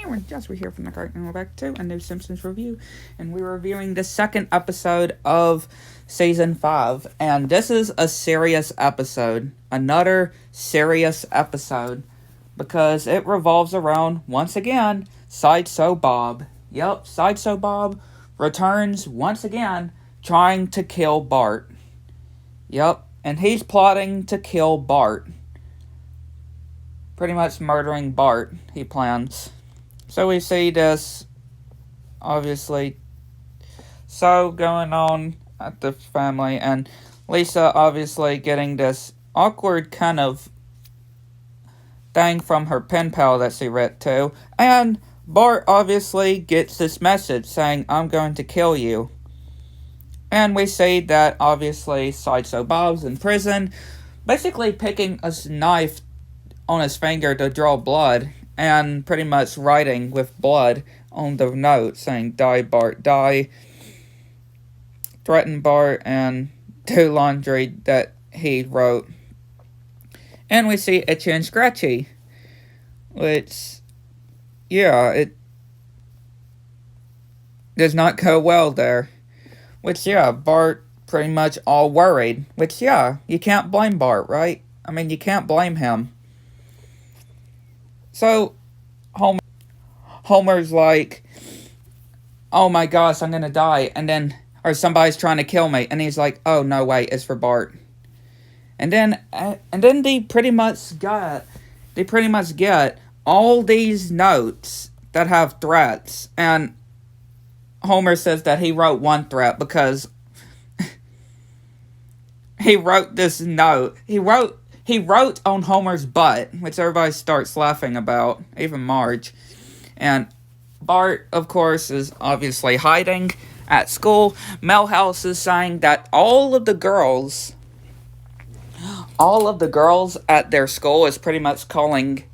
name is Jess. We're here from the Cartoon, and we're back to a new Simpsons review. And we're reviewing the second episode of Season 5. And this is a serious episode. Another serious episode. Because it revolves around, once again, Sideshow Bob. Yep, Sideshow Bob returns once again, trying to kill Bart. Yep, and he's plotting to kill Bart. Pretty much murdering Bart, he plans. So we see this, obviously, going on at the family, and Lisa obviously getting this awkward kind of thing from her pen pal that she read to, and Bart obviously gets this message saying, "I'm going to kill you." And we see that obviously Sideshow Bob's in prison, basically picking a knife on his finger to draw blood, and pretty much writing with blood on the note saying, "Die Bart, die. Threaten Bart and do laundry," that he wrote. And we see Itchy and Scratchy, which, yeah, it does not go well there. Which, yeah, Bart pretty much all worried. Which, yeah, you can't blame Bart, right? I mean, you can't blame him. So, Homer's like, "Oh my gosh, I'm gonna die," and then, or somebody's trying to kill me, and he's like, "Oh no, wait, it's for Bart." And then they pretty much get all these notes that have threats, and Homer says that he wrote one threat because he wrote this note. He wrote on Homer's butt, which everybody starts laughing about, even Marge. And Bart, of course, is obviously hiding at school. Milhouse is saying that all of the girls at their school is pretty much calling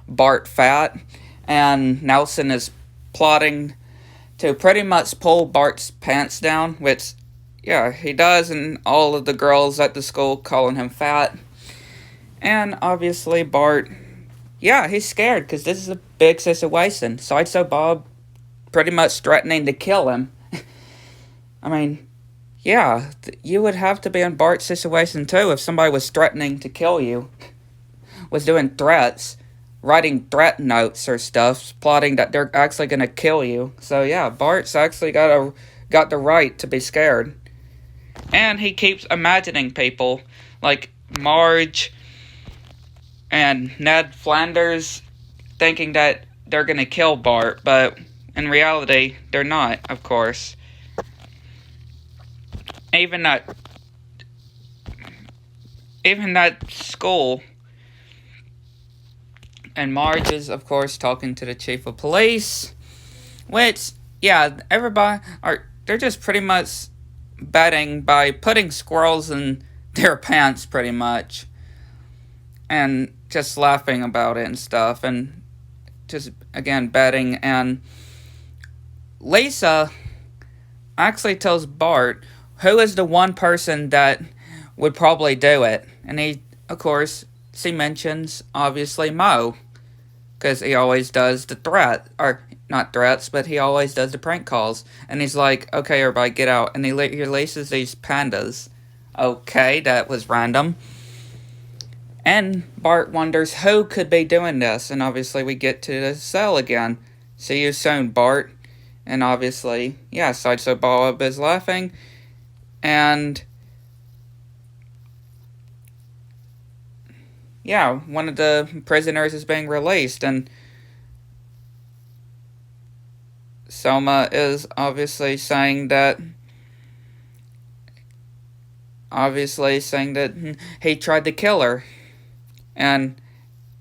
Bart fat. And Nelson is plotting to pretty much pull Bart's pants down, which, yeah, he does, and all of the girls at the school calling him fat. And obviously Bart, yeah, he's scared because this is a big situation. Sideshow Bob pretty much threatening to kill him. I mean, yeah, you would have to be in Bart's situation too if somebody was threatening to kill you. Was doing threats, writing threat notes or stuff, plotting that they're actually going to kill you. So yeah, Bart's actually got the right to be scared. And he keeps imagining people like Marge and Ned Flanders thinking that they're gonna kill Bart, but in reality, they're not, of course. Even that school. And Marge is, of course, talking to the chief of police, which, yeah, they're just pretty much betting by putting squirrels in their pants, pretty much. And just laughing about it and stuff, and just, again, betting. And Lisa actually tells Bart who is the one person that would probably do it. And she mentions, obviously, Mo. Because he always does the not threats, but he always does the prank calls. And he's like, "Okay, everybody, get out." And he releases these pandas. Okay, that was random. And Bart wonders who could be doing this, and obviously we get to the cell again. "See you soon, Bart." And obviously, yeah, Sideshow Bob is laughing, and yeah, one of the prisoners is being released, and Selma is obviously saying that he tried to kill her. And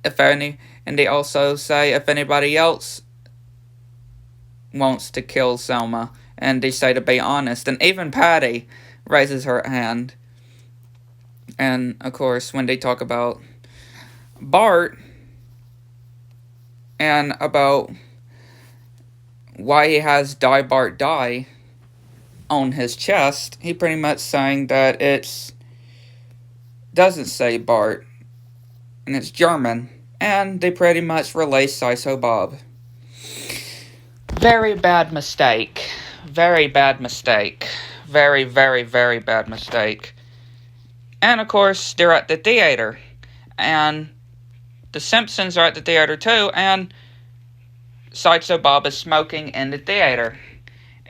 they also say if anybody else wants to kill Selma, and they say to be honest. And even Patty raises her hand. And of course, when they talk about Bart and about why he has "Die Bart Die" on his chest, he pretty much saying that it doesn't say Bart, and it's German, and they pretty much release Sideshow Bob. Very bad mistake. Very bad mistake. Very, very, very bad mistake. And of course, they're at the theater. And the Simpsons are at the theater too. And Sideshow Bob is smoking in the theater.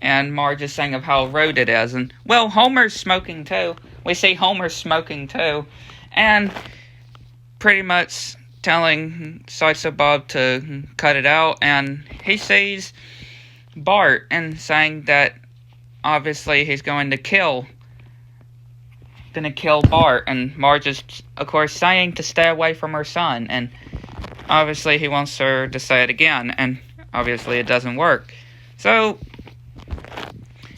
And Marge is saying of how rude it is. And, well, Homer's smoking too. We see Homer smoking too. And pretty much telling Sideshow Bob to cut it out. And he sees Bart and saying that obviously he's going to kill Bart. And Marge is, of course, saying to stay away from her son. And obviously he wants her to say it again. And obviously it doesn't work. So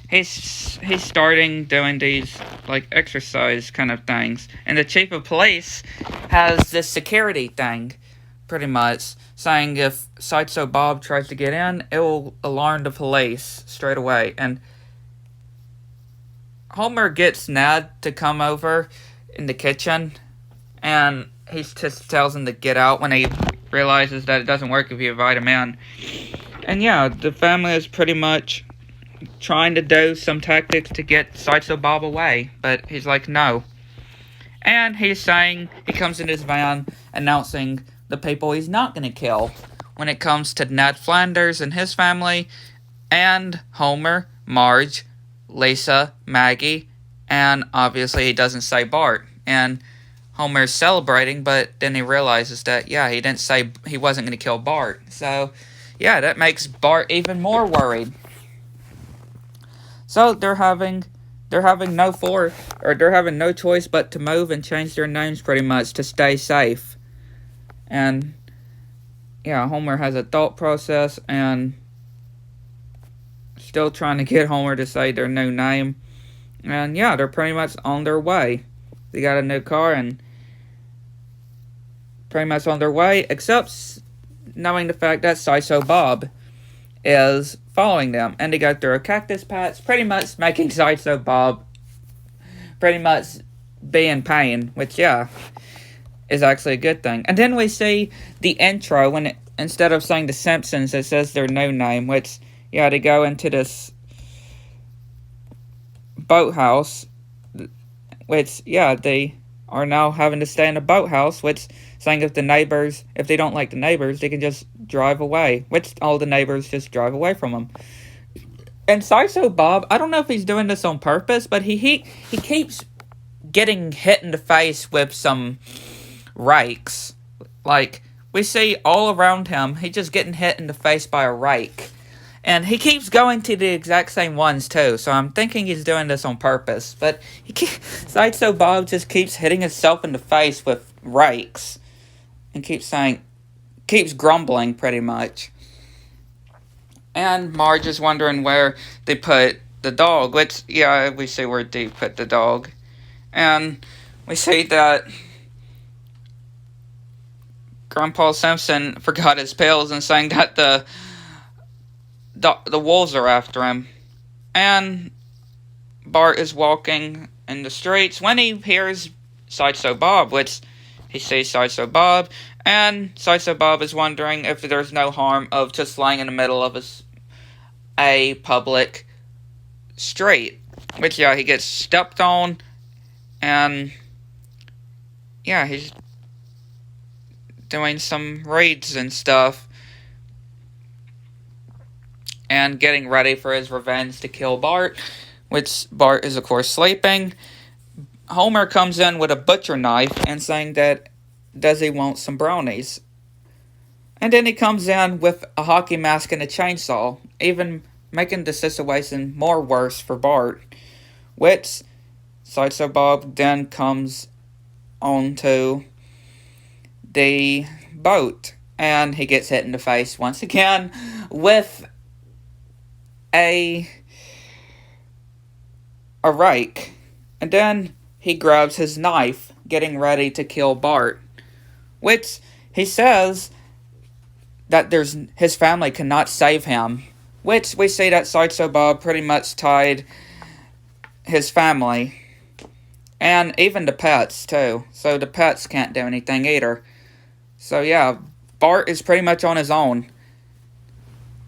he's starting doing these like exercise kind of things, and the chief of police has this security thing, pretty much saying if Sideshow Bob tries to get in, it will alarm the police straight away. And Homer gets Ned to come over in the kitchen, and he just tells him to get out when he realizes that it doesn't work if you invite him in. And yeah, the family is pretty much trying to do some tactics to get Sideshow Bob away, but he's like, no. And he's saying, he comes in his van announcing the people he's not going to kill when it comes to Ned Flanders and his family, and Homer, Marge, Lisa, Maggie, and obviously he doesn't say Bart. And Homer's celebrating, but then he realizes that, yeah, he didn't say he wasn't going to kill Bart. So, yeah, that makes Bart even more worried. So they're having no choice but to move and change their names pretty much to stay safe. And yeah, Homer has a thought process and still trying to get Homer to say their new name. And yeah, they're pretty much on their way. They got a new car and pretty much on their way, except knowing the fact that Sideshow Bob is following them. And they go through a cactus patch, pretty much making Sideshow Bob pretty much be in pain, which, yeah, is actually a good thing. And then we see the intro, when instead of saying the Simpsons, it says their new name, which, yeah, they go into this boathouse, which, yeah, they are now having to stay in a boathouse, which saying if they don't like the neighbors, they can just drive away, which all the neighbors just drive away from them. And Sideshow Bob, I don't know if he's doing this on purpose, but he keeps getting hit in the face with some rakes. Like, we see all around him, he's just getting hit in the face by a rake. And he keeps going to the exact same ones, too. So I'm thinking he's doing this on purpose. But Sideshow Bob just keeps hitting himself in the face with rakes. And keeps grumbling, pretty much. And Marge is wondering where they put the dog. Which, yeah, we see where they put the dog. And we see that Grandpa Simpson forgot his pills and saying that the wolves are after him. And Bart is walking in the streets when he hears Sideshow Bob, which he sees Sideshow Bob, and Sideshow Bob is wondering if there's no harm of just lying in the middle of a public street. Which, yeah, he gets stepped on, and yeah, he's doing some raids and stuff. And getting ready for his revenge to kill Bart, which Bart is, of course, sleeping. Homer comes in with a butcher knife and saying that does he want some brownies. And then he comes in with a hockey mask and a chainsaw, even making the situation more worse for Bart. Which Sideshow Bob then comes onto the boat, and he gets hit in the face once again with a rake. And then he grabs his knife, getting ready to kill Bart. Which he says that his family cannot save him. Which we see that Sideshow Bob pretty much tied his family. And even the pets, too. So the pets can't do anything either. So yeah, Bart is pretty much on his own.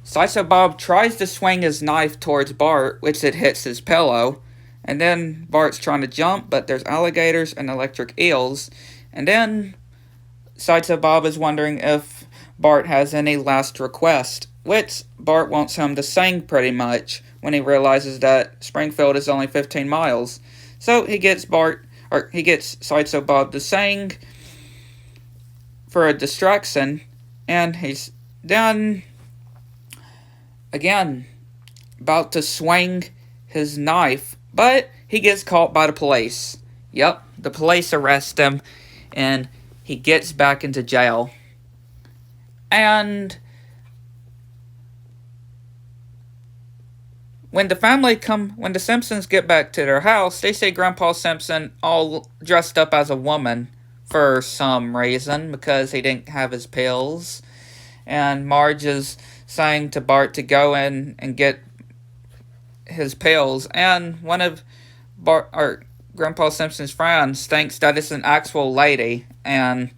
Sideshow Bob tries to swing his knife towards Bart, which it hits his pillow. And then Bart's trying to jump, but there's alligators and electric eels. And then Sideshow Bob is wondering if Bart has any last request, which Bart wants him to sing pretty much when he realizes that Springfield is only 15 miles. So he gets Sideshow Bob to sing for a distraction, and he's then again about to swing his knife, but he gets caught by the police. Yep, the police arrest him, and he gets back into jail. And when the Simpsons get back to their house, they see Grandpa Simpson all dressed up as a woman for some reason, because he didn't have his pills. And Marge is saying to Bart to go in and get his pills, and one of Grandpa Simpson's friends thinks that it's an actual lady and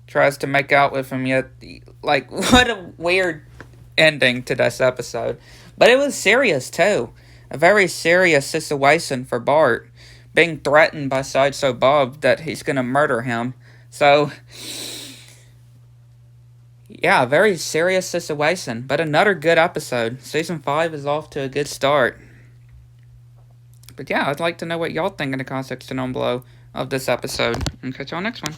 tries to make out with him. Yet, like, what a weird ending to this episode. But it was serious too, a very serious situation for Bart, being threatened by Sideshow Bob that he's gonna murder him. So yeah, very serious situation, but another good episode. Season 5 is off to a good start. But yeah, I'd like to know what y'all think in the comment section down below of this episode. And catch y'all next one.